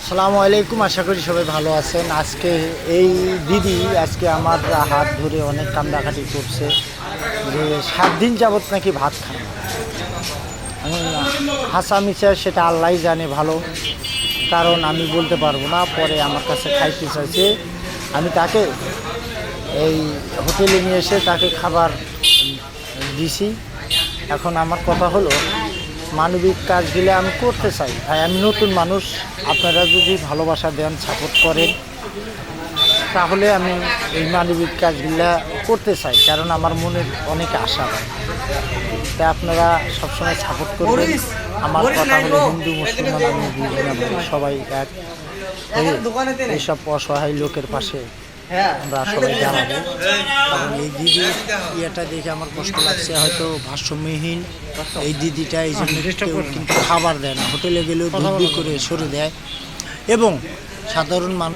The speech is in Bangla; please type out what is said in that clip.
আসসালামু আলাইকুম, আশা করি সবাই ভালো আছেন। আজকে এই দিদি আমার হাত ধরে অনেক কান্দাকাটি করছে যে 7 দিন যাবত নাকি ভাত খান। আমি হাসা মিশা সেটা আল্লাহই জানে ভালো, কারণ আমি বলতে পারবো না। পরে আমার কাছে খাইতে চাইছে, আমি তাকে এই হোটেলে নিয়ে এসে তাকে খাবার দিছি। এখন আমার কথা হলো, মানবিক কাজগুলো আমি করতে চাই ভাই। আমি নতুন মানুষ, আপনারা যদি ভালোবাসা দেন, সাপোর্ট করেন, তাহলে আমি এই মানবিক কাজগুলো করতে চাই, কারণ আমার মনের অনেক আশা ভাই। তাই আপনারা সবসময় সাপোর্ট করবেন। আমার কথা হলো, হিন্দু মুসলমান আমি বুঝি না ভাই, সবাই এক এইসব অসহায় লোকের পাশে আমরা সবাই দাঁড়াবো। কারণ এই দিদির ইয়েটা দেখে আমার কষ্ট লাগছে, হয়তো ভারসাম্যহীন এই দিদিটা, এই জন্য কেউ কিন্তু খাবার দেয় না, হোটেলে গেলেও বিক্রি করে সরে দেয় এবং সাধারণ মানুষ